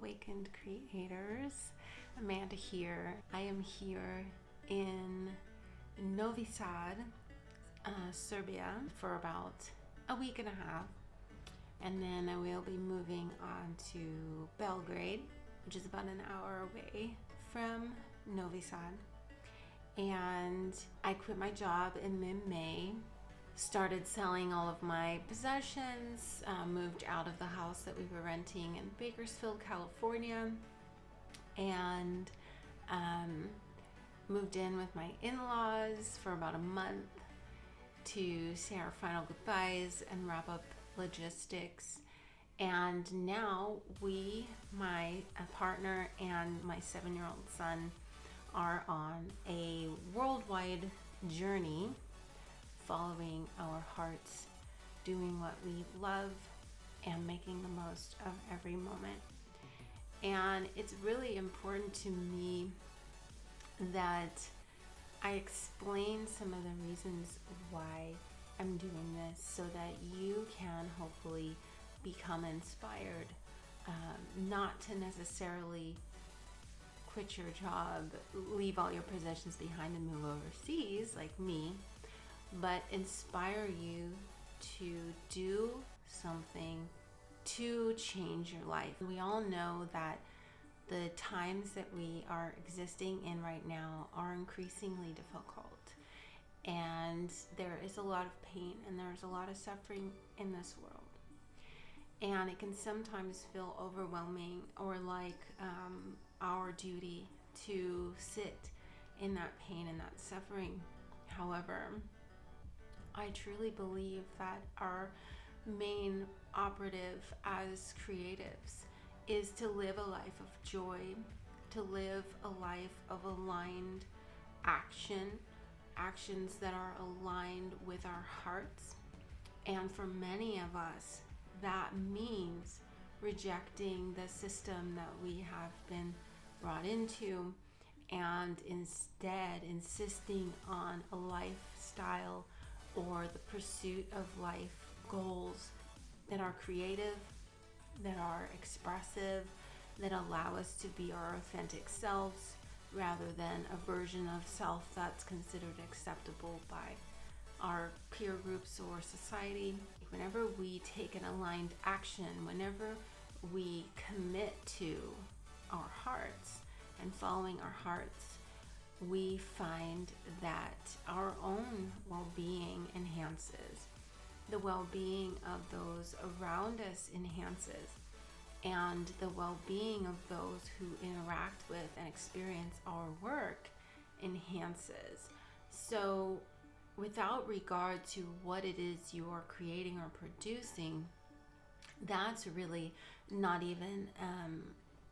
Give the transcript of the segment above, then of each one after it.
Awakened Creators. Amanda here. I am here in Novi Sad, Serbia for about a week and a half, and then I will be moving on to Belgrade, which is about an hour away from Novi Sad. And I quit my job in mid-May, started selling all of my possessions, moved out of the house that we were renting in Bakersfield, California, and moved in with my in-laws for about a month to say our final goodbyes and wrap up logistics. And now my partner and my 7-year-old son are on a worldwide journey, following our hearts, doing what we love, and making the most of every moment. And it's really important to me that I explain some of the reasons why I'm doing this, so that you can hopefully become inspired, not to necessarily quit your job, leave all your possessions behind and move overseas like me, but inspire you to do something to change your life. We all know that the times that we are existing in right now are increasingly difficult, and there is a lot of pain and there's a lot of suffering in this world, and it can sometimes feel overwhelming or like our duty to sit in that pain and that suffering. However, I truly believe that our main operative as creatives is to live a life of joy, to live a life of aligned actions that are aligned with our hearts. And for many of us, that means rejecting the system that we have been brought into, and instead insisting on a lifestyle or the pursuit of life goals that are creative, that are expressive, that allow us to be our authentic selves, rather than a version of self that's considered acceptable by our peer groups or society. Whenever we take an aligned action, whenever we commit to our hearts and following our hearts, we find that our own well-being enhances, the well-being of those around us enhances, and the well-being of those who interact with and experience our work enhances. So without regard to what it is you are creating or producing, that's really not even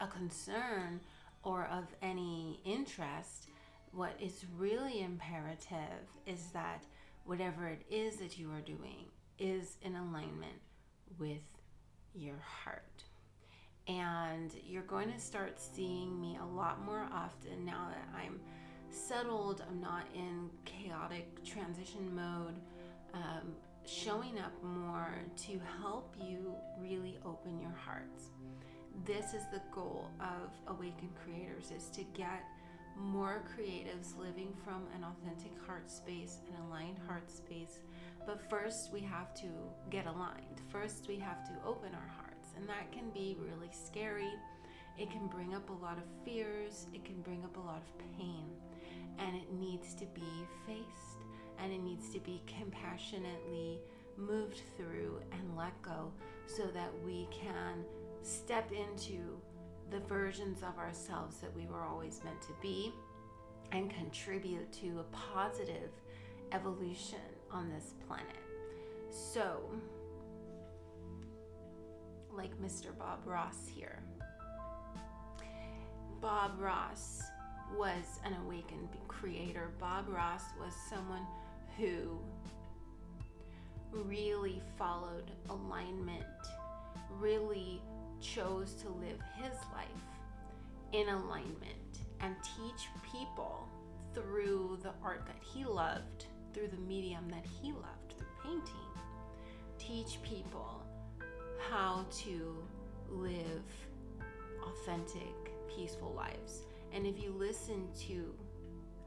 a concern or of any interest. What is really imperative is that whatever it is that you are doing is in alignment with your heart. And you're going to start seeing me a lot more often now that I'm settled, I'm not in chaotic transition mode, showing up more to help you really open your hearts. This is the goal of Awakened Creators, is to get more creatives living from an authentic heart space, an aligned heart space. But first we have to get aligned. First we have to open our hearts, and that can be really scary. It can bring up a lot of fears, it can bring up a lot of pain, and it needs to be faced, and it needs to be compassionately moved through and let go, so that we can step into the versions of ourselves that we were always meant to be, and contribute to a positive evolution on this planet. So, like Mr. Bob Ross here. Bob Ross was an awakened creator. Bob Ross was someone who really followed alignment, really chose to live his life in alignment and teach people through the art that he loved, through the medium that he loved, through painting, teach people how to live authentic, peaceful lives. And if you listen to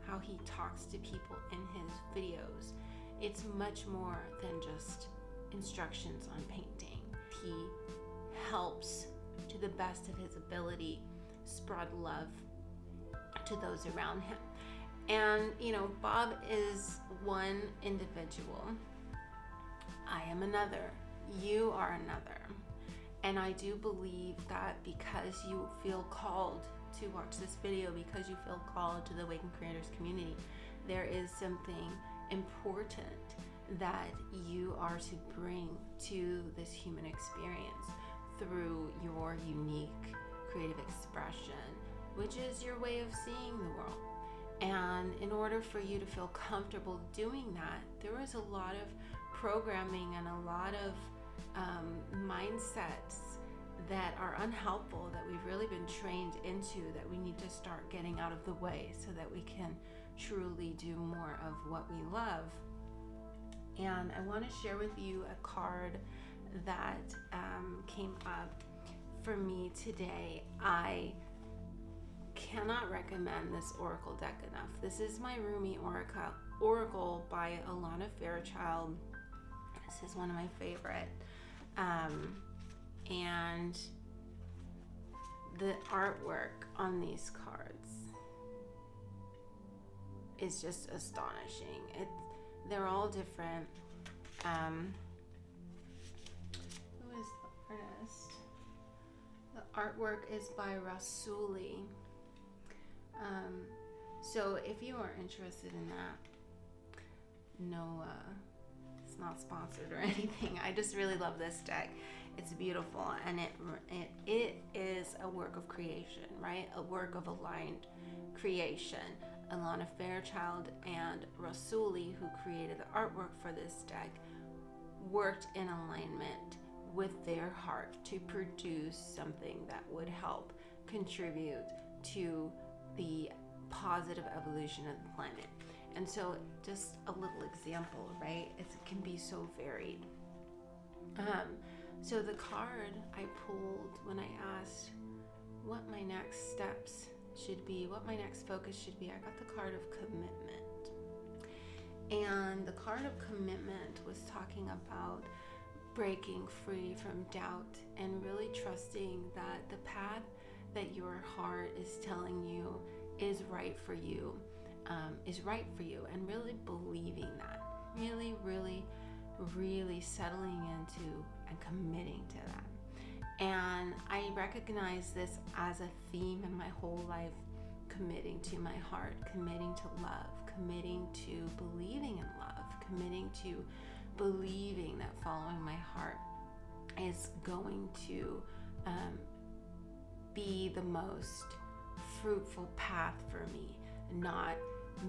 how he talks to people in his videos, it's much more than just instructions on painting. He helps, to the best of his ability, spread love to those around him. And, Bob is one individual. I am another. You are another. And I do believe that because you feel called to watch this video, because you feel called to the Awakened Creators community, there is something important that you are to bring to this human experience through your unique creative expression, which is your way of seeing the world. And in order for you to feel comfortable doing that, there is a lot of programming and a lot of mindsets that are unhelpful, that we've really been trained into, that we need to start getting out of the way so that we can truly do more of what we love. And I want to share with you a card that came up for me today. I cannot recommend this oracle deck enough. This is my Rumi Oracle by Alana Fairchild. This is one of my favorite. And the artwork on these cards is just astonishing. They're all different. Who is the artist? The artwork is by Rasuli. So if you are interested in that, no, it's not sponsored or anything. I just really love this deck. It's beautiful, and it is a work of creation, right? A work of aligned creation. Alana Fairchild and Rasuli, who created the artwork for this deck, worked in alignment with their heart to produce something that would help contribute to the positive evolution of the planet. And so just a little example, right? It can be so varied. So the card I pulled when I asked what my next steps should be, what my next focus should be, I got the card of commitment. And the card of commitment was talking about breaking free from doubt and really trusting that the path that your heart is telling you is right for you, and really believing that, really settling into and committing to that. And I recognize this as a theme in my whole life: committing to my heart, committing to love, committing to believing in love, committing to believing that following my heart is going to be the most fruitful path for me, not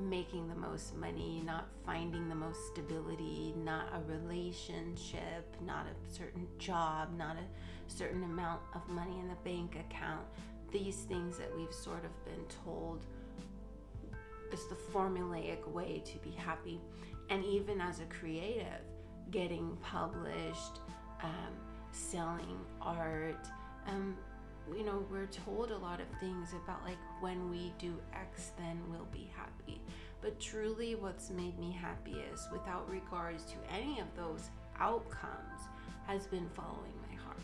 making the most money, not finding the most stability, not a relationship, not a certain job, not a certain amount of money in the bank account. These things that we've sort of been told is the formulaic way to be happy. And even as a creative, getting published, selling art, we're told a lot of things about like when we do X, then we'll be happy. But truly what's made me happy is, without regards to any of those outcomes, has been following my heart.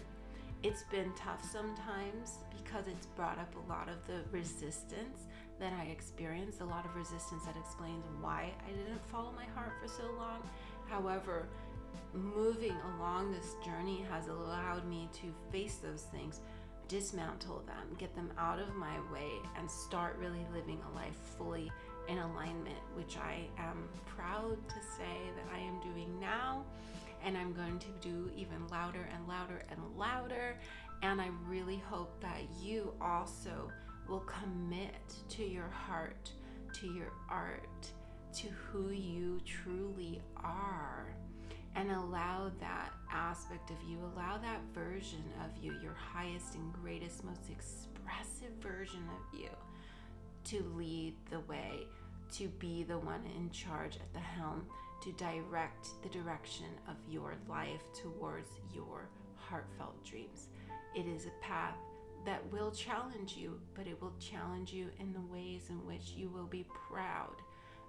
It's been tough sometimes because it's brought up a lot of the resistance that I experienced, a lot of resistance that explains why I didn't follow my heart for so long. However, moving along this journey has allowed me to face those things, dismantle them, get them out of my way, and start really living a life fully in alignment, which I am proud to say that I am doing now, and I'm going to do even louder and louder and louder. And I really hope that you also will commit to your heart, to your art, to who you truly are, and allow that aspect of you, allow that version of you, your highest and greatest, most expressive version of you, to lead the way, to be the one in charge at the helm, to direct the direction of your life towards your heartfelt dreams. It is a path that will challenge you, but it will challenge you in the ways in which you will be proud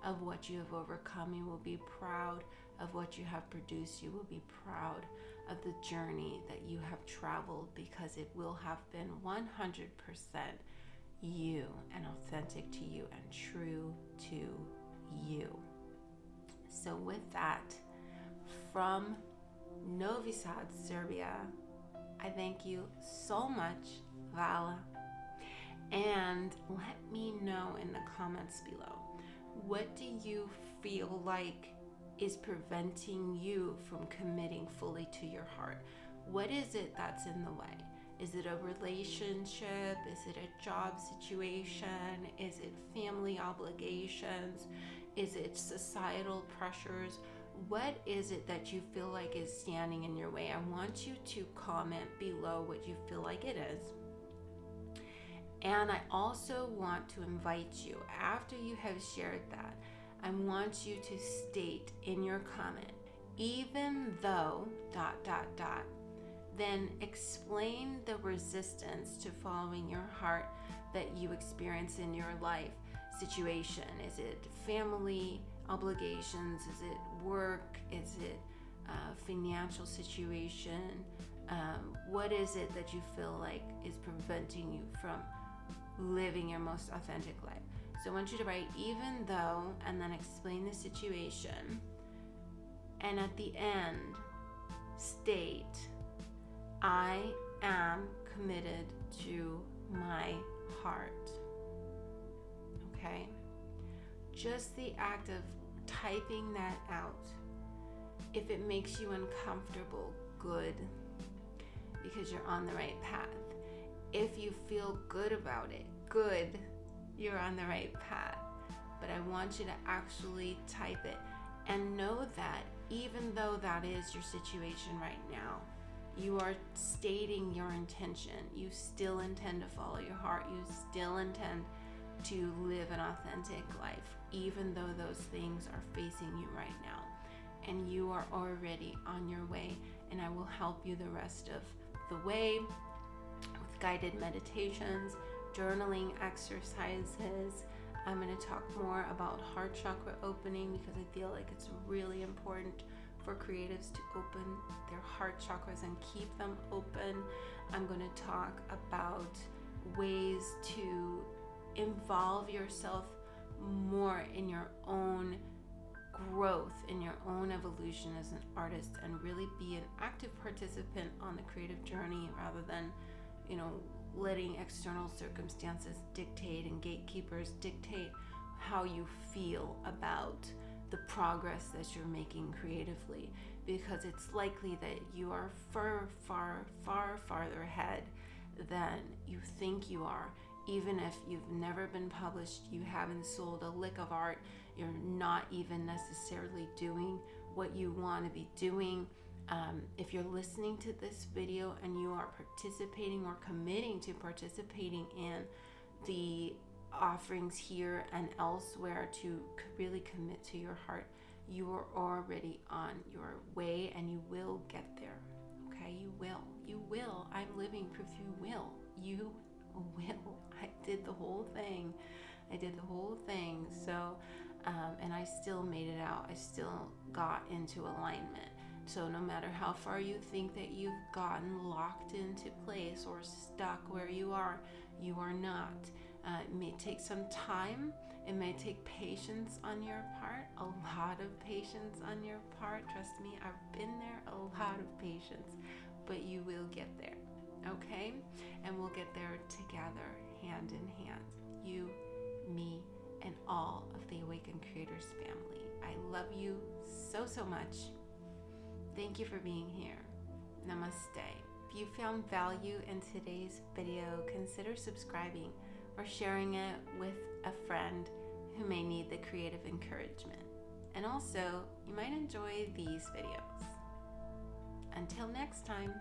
of what you have overcome. You will be proud of what you have produced. You will be proud of the journey that you have traveled, because it will have been 100% you and authentic to you and true to you. So with that, from Novi Sad, Serbia, I thank you so much, Vala. And let me know in the comments below, what do you feel like is preventing you from committing fully to your heart? What is it that's in the way? Is it a relationship? Is it a job situation? Is it family obligations? Is it societal pressures? What is it that you feel like is standing in your way? I want you to comment below what you feel like it is. And I also want to invite you, after you have shared that, I want you to state in your comment, even though ... then explain the resistance to following your heart that you experience in your life situation. Is it family obligations? Is it work? Is it financial situation? What is it that you feel like is preventing you from living your most authentic life? So I want you to write even though, and then explain the situation. And at the end, state, I am committed to my heart. Okay? Just the act of typing that out, if it makes you uncomfortable, good, because you're on the right path. If you feel good about it, good, you're on the right path. But I want you to actually type it and know that even though that is your situation right now, you are stating your intention. You still intend to follow your heart. You still intend to live an authentic life, even though those things are facing you right now. And you are already on your way, and I will help you the rest of the way with guided meditations, journaling exercises. I'm going to talk more about heart chakra opening, because I feel like it's really important for creatives to open their heart chakras and keep them open. I'm going to talk about ways to involve yourself more in your own growth, in your own evolution as an artist, and really be an active participant on the creative journey, rather than, letting external circumstances dictate and gatekeepers dictate how you feel about the progress that you're making creatively, because it's likely that you are far farther ahead than you think you are. Even if you've never been published, you haven't sold a lick of art, you're not even necessarily doing what you want to be doing. If you're listening to this video and you are participating or committing to participating in the offerings here and elsewhere to really commit to your heart, you are already on your way, and you will get there. Okay, you will. I'm living proof you will. You will. I did the whole thing. So and I still made it out. I still got into alignment. So no matter how far you think that you've gotten locked into place or stuck where you are not. It may take some time. It may take patience on your part, a lot of patience on your part. Trust me, I've been there, a lot of patience, but you will get there, okay? And we'll get there together, hand in hand. You, me, and all of the Awakened Creators family. I love you so much. Thank you for being here. Namaste. If you found value in today's video, consider subscribing or sharing it with a friend who may need the creative encouragement. And also, you might enjoy these videos. Until next time.